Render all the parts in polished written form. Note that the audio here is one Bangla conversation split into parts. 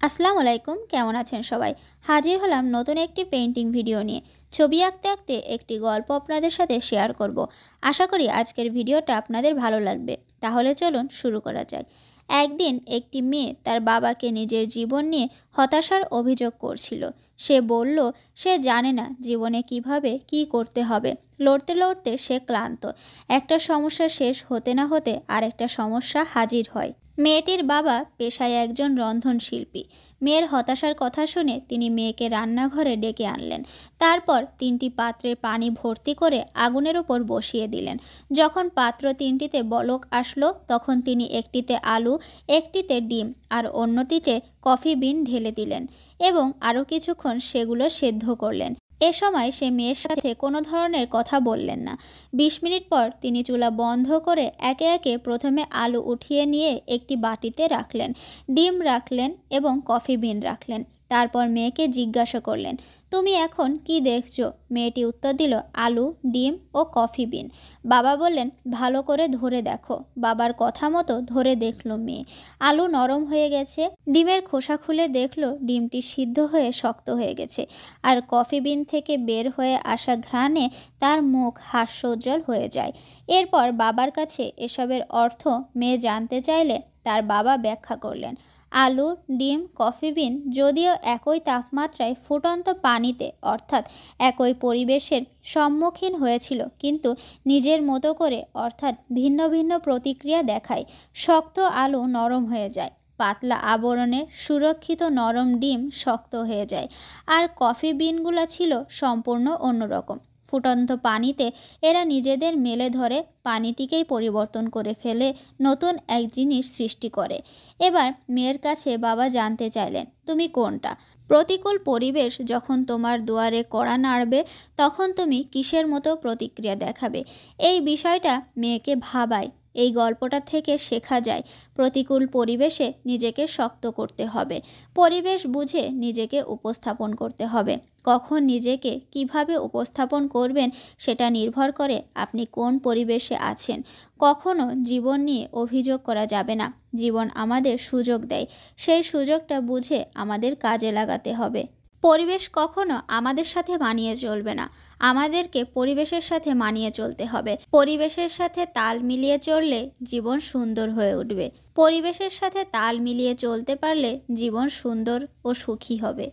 আসসালামু আলাইকুম, কেমন আছেন সবাই? হাজির হলাম নতুন একটি পেইন্টিং ভিডিও নিয়ে। ছবি আঁকতে আঁকতে একটি গল্প আপনাদের সাথে শেয়ার করব। আশা করি আজকের ভিডিওটা আপনাদের ভালো লাগবে। তাহলে চলুন শুরু করা যাক। একদিন একটি মেয়ে তার বাবাকে নিজের জীবন নিয়ে হতাশার অভিযোগ করছিল। সে বলল সে জানে না জীবনে কিভাবে কি করতে হবে। লড়তে লড়তে সে ক্লান্ত। একটা সমস্যা শেষ হতে না হতে আরেকটা সমস্যা হাজির হয়। মেয়েটির বাবা পেশায় একজন রন্ধনশিল্পী। মেয়ের হতাশার কথা শুনে তিনি মেয়েকে রান্নাঘরে ডেকে আনলেন। তারপর 3টি পাত্রে পানি ভর্তি করে আগুনের উপর বসিয়ে দিলেন। যখন পাত্র 3টিতে বলক আসলো তখন তিনি একটিতে আলু, একটিতে ডিম আর অন্যটিতে কফি বিন ঢেলে দিলেন এবং আরও কিছুক্ষণ সেগুলো সেদ্ধ করলেন। এ সময় সে মেয়ের সাথে কোনো ধরনের কথা বললেন না। 20 মিনিট পর তিনি চুলা বন্ধ করে একে একে প্রথমে আলু উঠিয়ে নিয়ে একটি বাটিতে রাখলেন, ডিম রাখলেন এবং কফি বিন রাখলেন। তারপর মেয়েকে জিজ্ঞাসা করলেন, তুমি এখন কি দেখছো? মেয়েটি উত্তর দিল, আলু, ডিম ও কফি বিন। বাবা বললেন, ভালো করে ধরে দেখো। বাবার কথা মতো ধরে দেখল মেয়ে। আলু নরম হয়ে গেছে। ডিমের খোসা খুলে দেখলো ডিমটি সিদ্ধ হয়ে শক্ত হয়ে গেছে। আর কফি বিন থেকে বের হয়ে আসা ঘ্রাণে তার মুখ হাস্যোজ্জ্বল হয়ে যায়। এরপর বাবার কাছে এসবের অর্থ মেয়ে জানতে চাইলে তার বাবা ব্যাখ্যা করলেন, আলু, ডিম, কফি বিন যদিও একই তাপমাত্রায় ফুটন্ত পানিতে অর্থাৎ একই পরিবেশের সম্মুখীন হয়েছিল, কিন্তু নিজের মতো করে অর্থাৎ ভিন্ন ভিন্ন প্রতিক্রিয়া দেখায়। শক্ত আলু নরম হয়ে যায়, পাতলা আবরণে সুরক্ষিত নরম ডিম শক্ত হয়ে যায়, আর কফি বিনগুলো ছিল সম্পূর্ণ অন্যরকম। ফুটন্ত পানিতে এরা নিজেদের মেলে ধরে পানিটিকেই পরিবর্তন করে ফেলে, নতুন এক জিনিস সৃষ্টি করে। এবার মেয়ের কাছে বাবা জানতে চাইলেন, তুমি কোনটা? প্রতিকূল পরিবেশ যখন তোমার দুয়ারে কড়া নাড়বে তখন তুমি কিসের মতো প্রতিক্রিয়া দেখাবে? এই বিষয়টা মেয়েকে ভাবায়। এই গল্পটা থেকে শেখা যায়, প্রতিকূল পরিবেশে নিজেকে শক্ত করতে হবে। পরিবেশ বুঝে নিজেকে উপস্থাপন করতে হবে। কখন নিজেকে কিভাবে উপস্থাপন করবেন সেটা নির্ভর করে আপনি কোন পরিবেশে আছেন। কখনো জীবন নিয়ে অভিযোগ করা যাবে না। জীবন আমাদের সুযোগ দেয়, সেই সুযোগটা বুঝে আমাদের কাজে লাগাতে হবে। পরিবেশ কখনো আমাদের সাথে মানিয়ে চলবে না, আমাদেরকে পরিবেশের সাথে মানিয়ে চলতে হবে। পরিবেশের সাথে তাল মিলিয়ে চললে জীবন সুন্দর হয়ে উঠবে। পরিবেশের সাথে তাল মিলিয়ে চলতে পারলে জীবন সুন্দর ও সুখী হবে।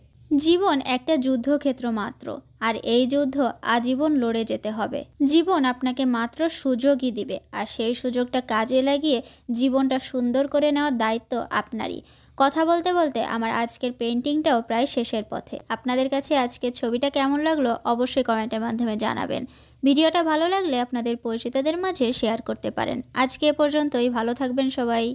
জীবন একটা যুদ্ধক্ষেত্র মাত্র, আর এই যুদ্ধ আজীবন লড়ে যেতে হবে। জীবন আপনাকে মাত্র সুযোগই দিবে, আর সেই সুযোগটা কাজে লাগিয়ে জীবনটা সুন্দর করে নেওয়ার দায়িত্ব আপনারই। কথা বলতে বলতে আমার আজকের পেইন্টিংটাও প্রায় শেষের পথে। আপনাদের কাছে আজকের ছবিটা কেমন লাগলো অবশ্যই কমেন্টের মাধ্যমে জানাবেন। ভিডিওটা ভালো লাগলে আপনাদের পরিচিতদের মাঝে শেয়ার করতে পারেন। আজকে এ পর্যন্তই, ভালো থাকবেন সবাই।